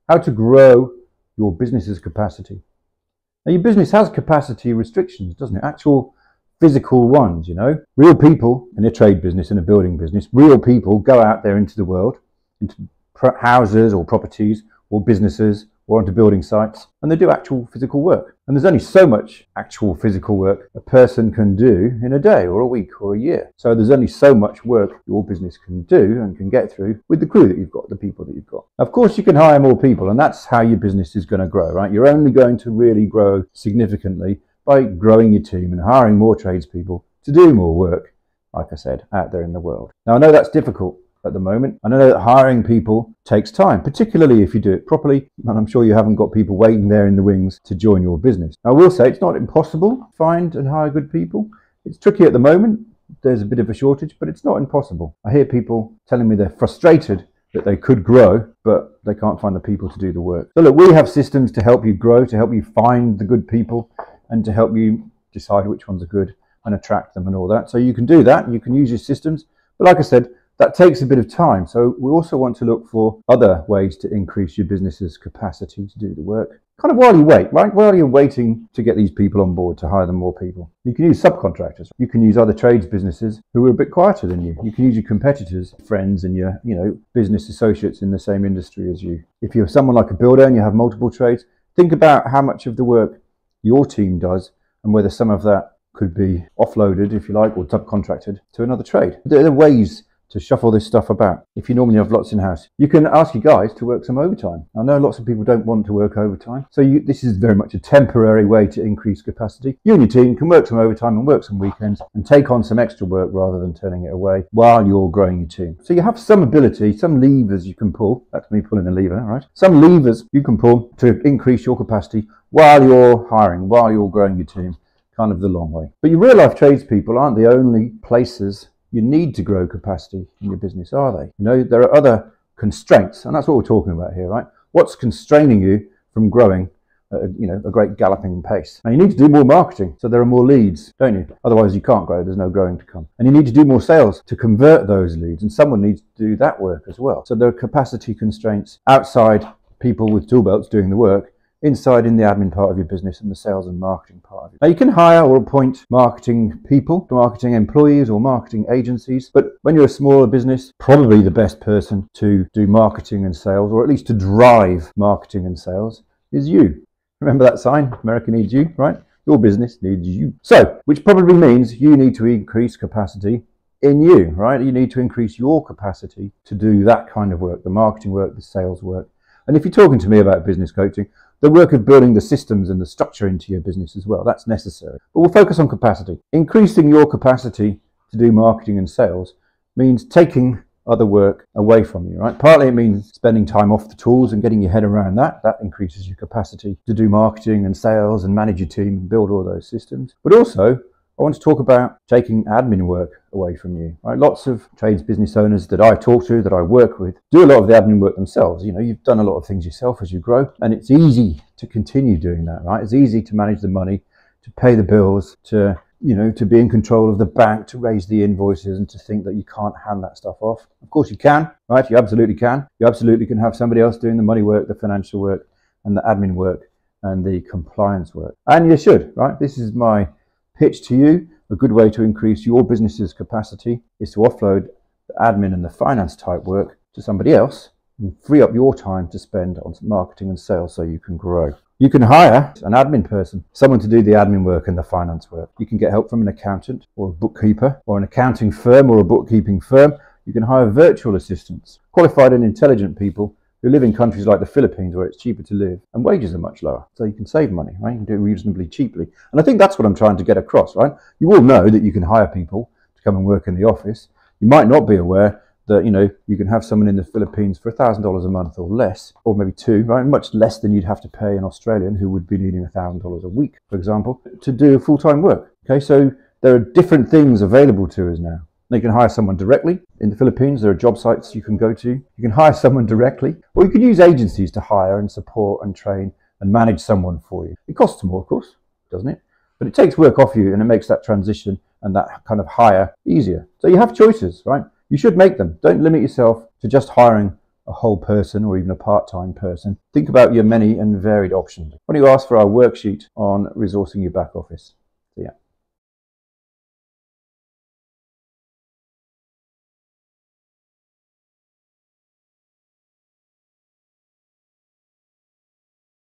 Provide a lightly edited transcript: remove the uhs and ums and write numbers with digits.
how to grow your business's capacity. Now, your business has capacity restrictions, doesn't it? Actual physical ones, you know. Real people in a trade business, in a building business, real people go out there into the world, into houses or properties or businesses or onto building sites, and they do actual physical work. And there's only so much actual physical work a person can do in a day or a week or a year. So there's only so much work your business can do and can get through with the crew that you've got, the people that you've got. Of course, you can hire more people, and that's how your business is going to grow, right? You're only going to really grow significantly by growing your team and hiring more tradespeople to do more work, like I said, out there in the world. Now, I know that's difficult at the moment. I know that hiring people takes time, particularly if you do it properly, and I'm sure you haven't got people waiting there in the wings to join your business. Now, I will say it's not impossible to find and hire good people. It's tricky at the moment. There's a bit of a shortage, but it's not impossible. I hear people telling me they're frustrated that they could grow, but they can't find the people to do the work. So look, we have systems to help you grow, to help you find the good people, and to help you decide which ones are good and attract them and all that. So you can do that, you can use your systems, but like I said, that takes a bit of time. So we also want to look for other ways to increase your business's capacity to do the work, kind of while you wait, right? While you're waiting to get these people on board, to hire them more people. You can use subcontractors. You can use other trades businesses who are a bit quieter than you. You can use your competitors, friends, and your, business associates in the same industry as you. If you're someone like a builder and you have multiple trades, think about how much of the work your team does and whether some of that could be offloaded, if you like, or subcontracted to another trade. There are ways to shuffle this stuff about. If you normally have lots in-house, you can ask your guys to work some overtime. I know lots of people don't want to work overtime, so this is very much a temporary way to increase capacity. You and your team can work some overtime and work some weekends and take on some extra work rather than turning it away while you're growing your team. So you have some ability, some levers you can pull. That's me pulling a lever, right? Some levers you can pull to increase your capacity while you're hiring, while you're growing your team, kind of the long way. But your real life tradespeople aren't the only places you need to grow capacity in your business, are they? There are other constraints, and that's what we're talking about here, right? What's constraining you from growing at a great galloping pace? Now, you need to do more marketing, so there are more leads, don't you? Otherwise, you can't grow. There's no growing to come. And you need to do more sales to convert those leads, and someone needs to do that work as well. So there are capacity constraints outside people with tool belts doing the work, inside in the admin part of your business and the sales and marketing part of it. Now, you can hire or appoint marketing people, marketing employees or marketing agencies, but when you're a smaller business, probably the best person to do marketing and sales, or at least to drive marketing and sales, is you. Remember that sign? America needs you, right? Your business needs you. So, which probably means you need to increase capacity in you, right? You need to increase your capacity to do that kind of work, the marketing work, the sales work. And if you're talking to me about business coaching, the work of building the systems and the structure into your business as well, that's necessary. But we'll focus on capacity. Increasing your capacity to do marketing and sales means taking other work away from you, right? Partly it means spending time off the tools and getting your head around that. That increases your capacity to do marketing and sales and manage your team and build all those systems. But also, I want to talk about taking admin work away from you, right? Lots of trades business owners that I talk to, that I work with, do a lot of the admin work themselves. You've done a lot of things yourself as you grow, and it's easy to continue doing that, right? It's easy to manage the money, to pay the bills, to be in control of the bank, to raise the invoices, and to think that you can't hand that stuff off. Of course you can, right? You absolutely can. You absolutely can have somebody else doing the money work, the financial work, and the admin work, and the compliance work. And you should, right? This is my pitch to you. A good way to increase your business's capacity is to offload the admin and the finance type work to somebody else and free up your time to spend on marketing and sales so you can grow. You can hire an admin person, someone to do the admin work and the finance work. You can get help from an accountant or a bookkeeper or an accounting firm or a bookkeeping firm. You can hire virtual assistants, qualified and intelligent people who live in countries like the Philippines where it's cheaper to live and wages are much lower. So you can save money, right? You can do it reasonably cheaply. And I think that's what I'm trying to get across, right? You all know that you can hire people to come and work in the office. You might not be aware that, you can have someone in the Philippines for $1,000 a month or less, or maybe two, right? Much less than you'd have to pay an Australian who would be needing $1,000 a week, for example, to do full-time work. Okay, so there are different things available to us now. You can hire someone directly. In the Philippines, there are job sites you can go to. You can hire someone directly, or you can use agencies to hire and support and train and manage someone for you. It costs more, of course, doesn't it? But it takes work off you and it makes that transition and that kind of hire easier. So you have choices, right? You should make them. Don't limit yourself to just hiring a whole person or even a part-time person, think about your many and varied options. Why don't you ask for our worksheet on resourcing your back office? So yeah.